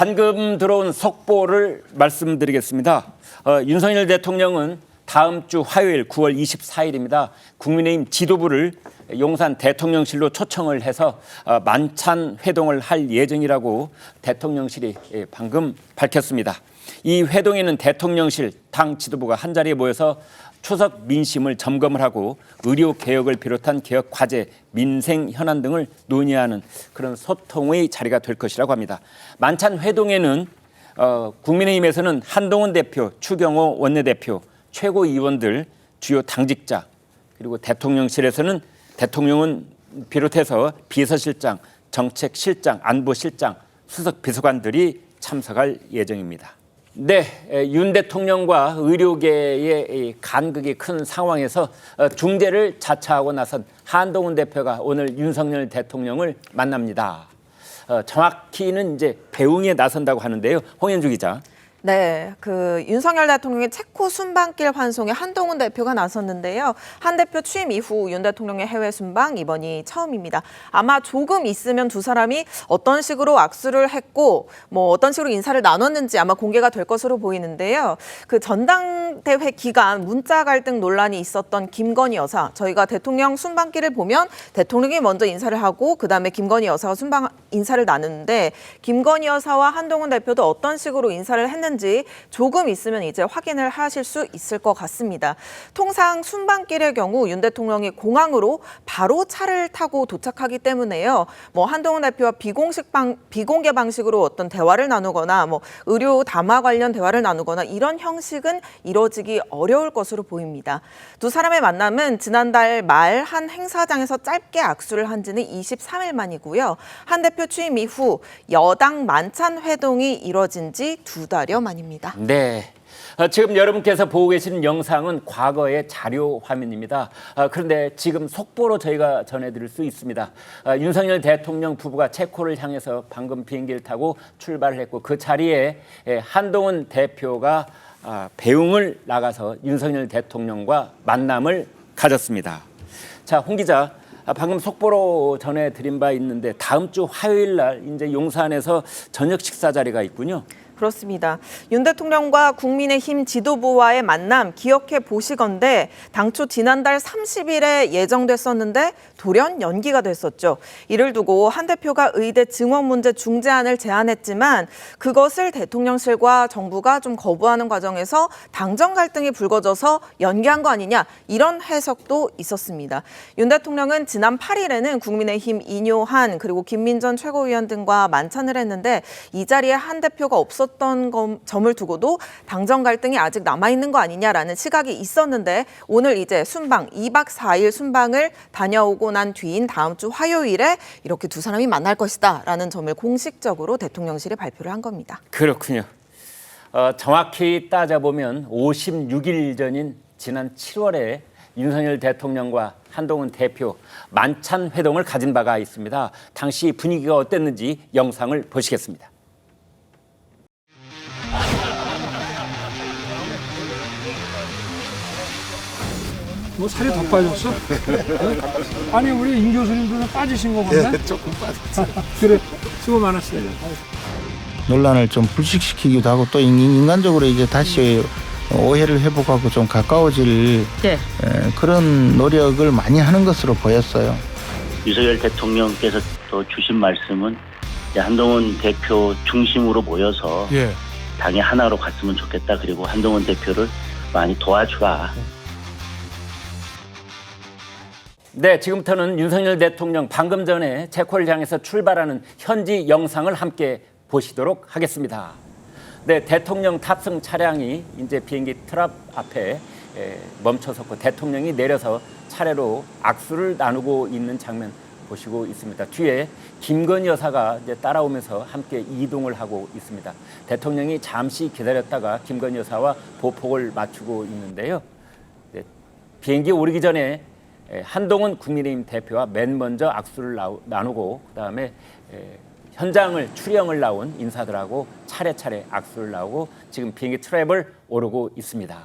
방금 들어온 속보를 말씀드리겠습니다. 윤석열 대통령은 다음 주 화요일 9월 24일입니다. 국민의힘 지도부를 용산 대통령실로 초청을 해서 만찬 회동을 할 예정이라고 대통령실이 방금 밝혔습니다. 이 회동에는 대통령실, 당 지도부가 한자리에 모여서 추석 민심을 점검을 하고 의료 개혁을 비롯한 개혁 과제, 민생 현안 등을 논의하는 그런 소통의 자리가 될 것이라고 합니다. 만찬 회동에는 국민의힘에서는 한동훈 대표, 추경호 원내대표, 최고위원들, 주요 당직자, 그리고 대통령실에서는 대통령은 비롯해서 비서실장, 정책실장, 안보실장, 수석 비서관들이 참석할 예정입니다. 네, 윤 대통령과 의료계의 간극이 큰 상황에서 중재를 자처하고 나선 한동훈 대표가 오늘 윤석열 대통령을 만납니다. 정확히는 이제 배웅에 나선다고 하는데요. 홍현주 기자. 네, 윤석열 대통령의 체코 순방길 환송에 한동훈 대표가 나섰는데요. 한 대표 취임 이후 윤 대통령의 해외 순방 이번이 처음입니다. 아마 조금 있으면 두 사람이 어떤 식으로 악수를 했고 어떤 식으로 인사를 나눴는지 아마 공개가 될 것으로 보이는데요. 전당대회 기간 문자 갈등 논란이 있었던 김건희 여사, 저희가 대통령 순방길을 보면 대통령이 먼저 인사를 하고 그다음에 김건희 여사가 순방 인사를 나누는데 김건희 여사와 한동훈 대표도 어떤 식으로 인사를 했는지 조금 있으면 이제 확인을 하실 수 있을 것 같습니다. 통상 순방길의 경우 윤 대통령이 공항으로 바로 차를 타고 도착하기 때문에요. 한동훈 대표와 비공개 방식으로 어떤 대화를 나누거나 의료 담화 관련 대화를 나누거나 이런 형식은 이뤄지기 어려울 것으로 보입니다. 두 사람의 만남은 지난달 말 한 행사장에서 짧게 악수를 한 지는 23일 만이고요. 한 대표 취임 이후 여당 만찬 회동이 이뤄진 지 2달여 만입니다. 네. 지금 여러분께서 보고 계시는 영상은 과거의 자료 화면입니다. 그런데 지금 속보로 저희가 전해드릴 수 있습니다. 윤석열 대통령 부부가 체코를 향해서 방금 비행기를 타고 출발을 했고 그 자리에 한동훈 대표가 배웅을 나가서 윤석열 대통령과 만남을 가졌습니다. 자, 홍 기자. 방금 속보로 전해드린 바 있는데 다음 주 화요일 날 이제 용산에서 저녁 식사 자리가 있군요. 그렇습니다. 윤 대통령과 국민의힘 지도부와의 만남 기억해 보시건대 당초 지난달 30일에 예정됐었는데 돌연 연기가 됐었죠. 이를 두고 한 대표가 의대 증원 문제 중재안을 제안했지만 그것을 대통령실과 정부가 좀 거부하는 과정에서 당정 갈등이 불거져서 연기한 거 아니냐 이런 해석도 있었습니다. 윤 대통령은 지난 8일에는 국민의힘 이뇨한 그리고 김민전 최고위원 등과 만찬을 했는데 이 자리에 한 대표가 없었던 점을 두고도 당정 갈등이 아직 남아있는 거 아니냐라는 시각이 있었는데 오늘 이제 순방 2박 4일 순방을 다녀오고 난 뒤인 다음 주 화요일에 이렇게 두 사람이 만날 것이다라는 점을 공식적으로 대통령실이 발표를 한 겁니다. 그렇군요. 정확히 따져보면 56일 전인 지난 7월에 윤석열 대통령과 한동훈 대표 만찬 회동을 가진 바가 있습니다. 당시 분위기가 어땠는지 영상을 보시겠습니다. 살이 더 빠졌어? 아니 우리 임 교수님도 빠지신 거 같네? 예, 조금 빠졌어요. 그래, 수고 많았어요. 논란을 좀 불식시키기도 하고 또 인간적으로 이제 다시 오해를 회복하고 좀 가까워질 그런 노력을 많이 하는 것으로 보였어요. 윤석열 대통령께서 또 주신 말씀은 한동훈 대표 중심으로 모여서 당의 하나로 갔으면 좋겠다. 그리고 한동훈 대표를 많이 도와주라. 네, 지금부터는 윤석열 대통령 방금 전에 체코를 향해서 출발하는 현지 영상을 함께 보시도록 하겠습니다. 네, 대통령 탑승 차량이 이제 비행기 트랍 앞에 멈춰섰고 대통령이 내려서 차례로 악수를 나누고 있는 장면 보시고 있습니다. 뒤에 김건희 여사가 이제 따라오면서 함께 이동을 하고 있습니다. 대통령이 잠시 기다렸다가 김건희 여사와 보폭을 맞추고 있는데요. 네, 비행기 오르기 전에 한동훈 국민의힘 대표와 맨 먼저 악수를 나누고 그다음에 현장을 출영을 나온 인사들하고 차례차례 악수를 나오고 지금 비행기 트랩을 오르고 있습니다.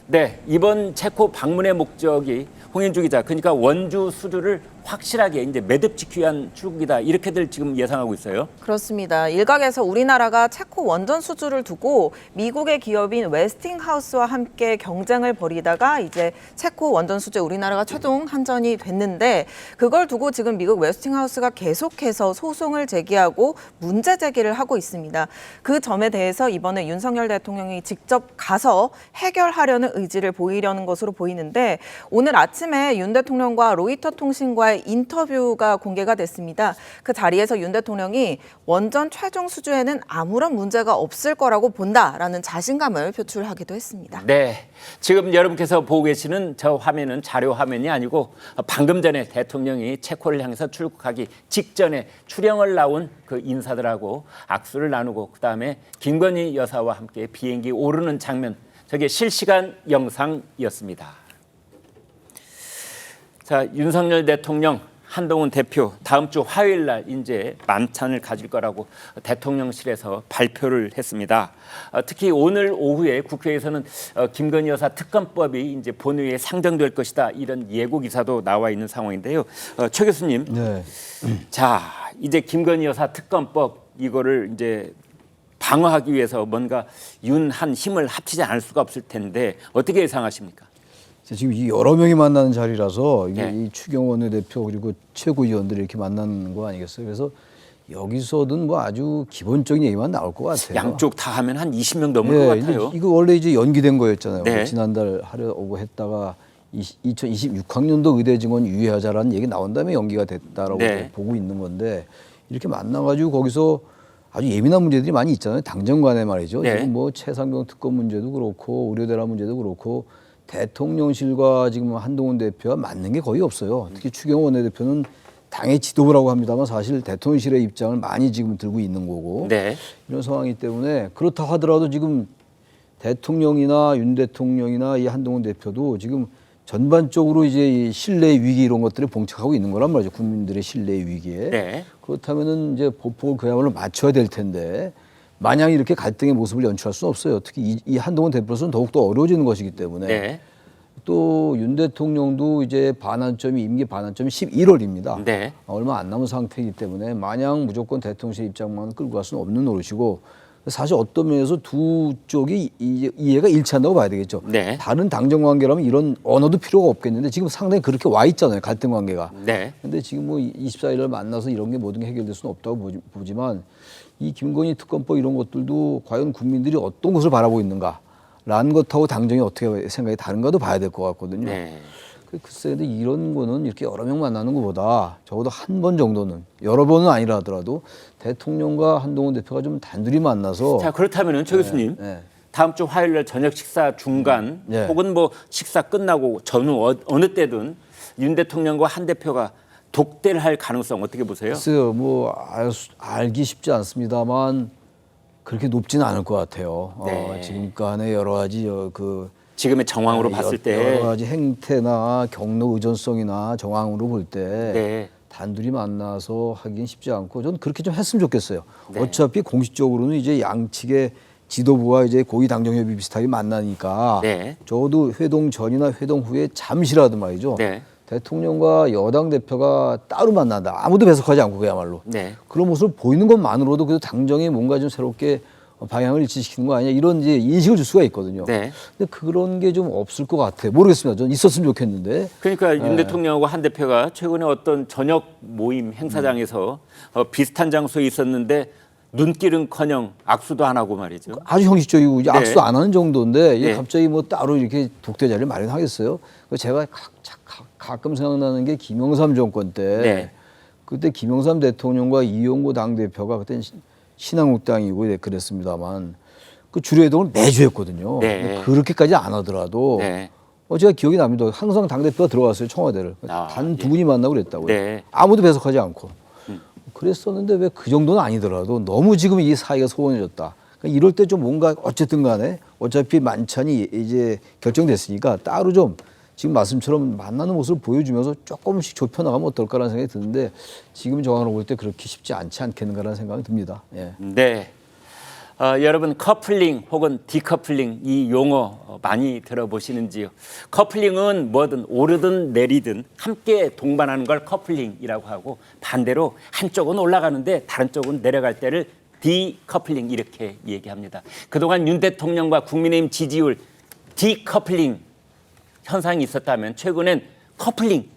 네, 이번 체코 방문의 목적이 홍현주 기자, 그러니까 원주 수주를 확실하게 이제 매듭짓기 위한 출국이다 이렇게들 지금 예상하고 있어요. 그렇습니다. 일각에서 우리나라가 체코 원전 수주를 두고 미국의 기업인 웨스팅하우스와 함께 경쟁을 벌이다가 이제 체코 원전 수주에 우리나라가 최종 한전이 됐는데 그걸 두고 지금 미국 웨스팅하우스가 계속해서 소송을 제기하고 문제 제기를 하고 있습니다. 그 점에 대해서 이번에 윤석열 대통령이 직접 가서 해결하려는 의지를 보이려는 것으로 보이는데 오늘 아침에 윤 대통령과 로이터 통신과의 인터뷰가 공개가 됐습니다. 그 자리에서 윤 대통령이 원전 최종 수주에는 아무런 문제가 없을 거라고 본다라는 자신감을 표출하기도 했습니다. 네, 지금 여러분께서 보고 계시는 저 화면은 자료 화면이 아니고 방금 전에 대통령이 체코를 향해서 출국하기 직전에 출영을 나온 그 인사들하고 악수를 나누고 그다음에 김건희 여사와 함께 비행기 오르는 장면, 저게 실시간 영상이었습니다. 자, 윤석열 대통령, 한동훈 대표 다음 주 화요일 날 이제 만찬을 가질 거라고 대통령실에서 발표를 했습니다. 특히 오늘 오후에 국회에서는 김건희 여사 특검법이 이제 본회의에 상정될 것이다 이런 예고 기사도 나와 있는 상황인데요. 최 교수님, 네. 자 이제 김건희 여사 특검법 이거를 이제 방어하기 위해서 뭔가 윤한 힘을 합치지 않을 수가 없을 텐데 어떻게 예상하십니까? 지금 이 여러 명이 만나는 자리라서 이게 네. 이 추경호 원내대표 그리고 최고위원들이 이렇게 만나는 거 아니겠어요? 그래서 여기서든 뭐 아주 기본적인 얘기만 나올 것 같아요. 양쪽 다 하면 한 20명 넘을 네, 것 같아요. 이거 원래 이제 연기된 거였잖아요. 네. 지난달 하려고 했다가 2026학년도 의대 증원 유예하자라는 얘기 나온 다음에 연기가 됐다라고 네. 보고 있는 건데 이렇게 만나가지고 거기서 아주 예민한 문제들이 많이 있잖아요. 당정 간에 말이죠. 네. 지금 뭐 최상병 특검 문제도 그렇고 의료대란 문제도 그렇고 대통령실과 지금 한동훈 대표가 맞는 게 거의 없어요. 특히 추경호 원내대표는 당의 지도부라고 합니다만 사실 대통령실의 입장을 많이 지금 들고 있는 거고 네. 이런 상황이기 때문에 그렇다 하더라도 지금 대통령이나 윤 대통령이나 이 한동훈 대표도 지금 전반적으로 이제 이 신뢰 위기 이런 것들에 봉착하고 있는 거란 말이죠. 국민들의 신뢰 위기에. 네. 그렇다면은 이제 보폭을 그야말로 맞춰야 될 텐데 마냥 이렇게 갈등의 모습을 연출할 수는 없어요. 특히 이 한동훈 대표로서는 더욱더 어려워지는 것이기 때문에 네. 또 윤 대통령도 이제 임기 반환점이 11월입니다. 네. 얼마 안 남은 상태이기 때문에 마냥 무조건 대통령실 입장만 끌고 갈 수는 없는 노릇이고 사실 어떤 면에서 두 쪽이 이해가 일치한다고 봐야 되겠죠. 네. 다른 당정 관계라면 이런 언어도 필요가 없겠는데 지금 상당히 그렇게 와 있잖아요. 갈등 관계가. 네. 근데 지금 뭐 24일을 만나서 이런 게 모든 게 해결될 수는 없다고 보지만 이 김건희 특검법 이런 것들도 과연 국민들이 어떤 것을 바라보고 있는가라는 것하고 당정이 어떻게 생각이 다른가도 봐야 될 것 같거든요. 네. 글쎄, 근데 이런 거는 이렇게 여러 명 만나는 것보다 적어도 한 번 정도는 여러 번은 아니라 하더라도 대통령과 한동훈 대표가 좀 단둘이 만나서 자, 그렇다면은 최 교수님 네. 다음 주 화요일 날 저녁 식사 중간 네. 혹은 뭐 식사 끝나고 전후 어느 때든 윤 대통령과 한 대표가 독대를 할 가능성 어떻게 보세요? 글쎄요, 뭐 알기 쉽지 않습니다만 그렇게 높지는 않을 것 같아요. 네. 지금간의 여러 가지 지금의 정황으로 봤을 때 여러 가지 행태나 경로 의존성이나 정황으로 볼 때 네. 단둘이 만나서 하긴 쉽지 않고 저는 그렇게 좀 했으면 좋겠어요. 네. 어차피 공식적으로는 이제 양측의 지도부와 이제 고위 당정협의 비슷하게 만나니까 네. 적어도 회동 전이나 회동 후에 잠시라도 말이죠. 네. 대통령과 여당 대표가 따로 만난다. 아무도 배석하지 않고 그야말로. 네. 그런 모습을 보이는 것만으로도 그래도 당정이 뭔가 좀 새롭게 방향을 일치시키는 거 아니냐 이런 이제 인식을 줄 수가 있거든요. 네. 근데 그런 게 좀 없을 것 같아요. 모르겠습니다. 저는 있었으면 좋겠는데. 그러니까 윤 대통령하고 한 대표가 최근에 어떤 저녁 모임 행사장에서 비슷한 장소에 있었는데 눈길은커녕 악수도 안 하고 말이죠. 아주 형식적이고 이제 네. 악수도 안 하는 정도인데 이게 네. 갑자기 뭐 따로 이렇게 독대 자리를 마련하겠어요? 제가 가끔 생각나는 게 김영삼 정권 때 네. 그때 김영삼 대통령과 이용구 당대표가 그때 신한국당이고 그랬습니다만 그 주례회동을 매주 했거든요. 네. 그렇게까지 안 하더라도 네. 제가 기억이 납니다. 항상 당대표가 들어갔어요. 청와대를. 단 두 분이 만나고 그랬다고요. 네. 아무도 배석하지 않고. 그랬었는데 왜 그 정도는 아니더라도 너무 지금 이 사이가 소원해졌다. 그러니까 이럴 때 좀 뭔가 어쨌든 간에 어차피 만찬이 이제 결정됐으니까 따로 좀 지금 말씀처럼 만나는 모습을 보여주면서 조금씩 좁혀나가면 어떨까라는 생각이 드는데 지금 정황으로 볼 때 그렇게 쉽지 않지 않겠는가라는 생각이 듭니다. 예. 네. 여러분 커플링 혹은 디커플링 이 용어 많이 들어보시는지요? 커플링은 뭐든 오르든 내리든 함께 동반하는 걸 커플링이라고 하고 반대로 한쪽은 올라가는데 다른 쪽은 내려갈 때를 디커플링 이렇게 얘기합니다. 그동안 윤 대통령과 국민의힘 지지율 디커플링 현상이 있었다면 최근엔 커플링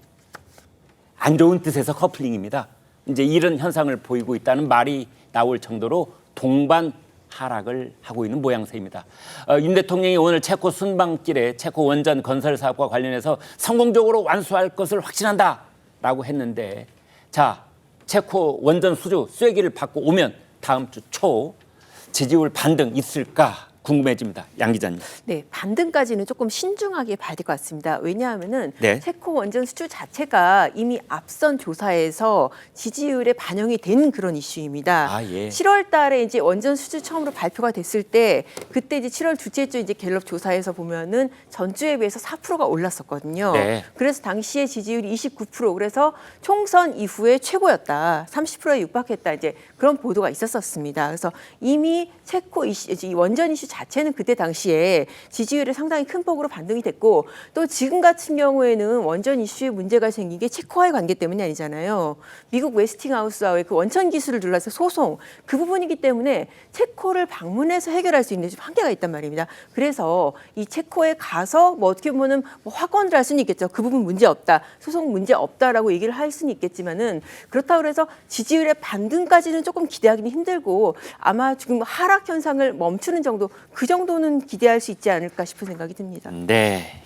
안 좋은 뜻에서 커플링입니다. 이제 이런 현상을 보이고 있다는 말이 나올 정도로 동반 하락을 하고 있는 모양새입니다. 윤 대통령이 오늘 체코 순방길에 체코 원전 건설 사업과 관련해서 성공적으로 완수할 것을 확신한다라고 했는데 자 체코 원전 수주 쐐기를 받고 오면 다음 주 초 지지율 반등 있을까 궁금해집니다. 양 기자님. 네, 반등까지는 조금 신중하게 봐야 될 것 같습니다. 왜냐하면은 네. 체코 원전 수주 자체가 이미 앞선 조사에서 지지율에 반영이 된 그런 이슈입니다. 아, 예. 7월 달에 이제 원전 수주 처음으로 발표가 됐을 때 그때 이제 7월 둘째 주 이제 갤럽 조사에서 보면은 전주에 비해서 4%가 올랐었거든요. 네. 그래서 당시에 지지율이 29% 그래서 총선 이후에 최고였다. 30%에 육박했다. 이제 그런 보도가 있었습니다. 그래서 이미 체코 이 원전 이슈 자체는 그때 당시에 지지율에 상당히 큰 폭으로 반등이 됐고 또 지금 같은 경우에는 원전 이슈에 문제가 생긴 게 체코와의 관계 때문이 아니잖아요. 미국 웨스팅하우스와의 그 원천 기술을 둘러서 소송 그 부분이기 때문에 체코를 방문해서 해결할 수 있는 좀 한계가 있단 말입니다. 그래서 이 체코에 가서 뭐 어떻게 보면은 뭐 확언을 할 수는 있겠죠. 그 부분 문제 없다. 소송 문제 없다라고 얘기를 할 수는 있겠지만은 그렇다고 해서 지지율의 반등까지는 조금 기대하기는 힘들고 아마 지금 하락 현상을 멈추는 정도 그 정도는 기대할 수 있지 않을까 싶은 생각이 듭니다. 네.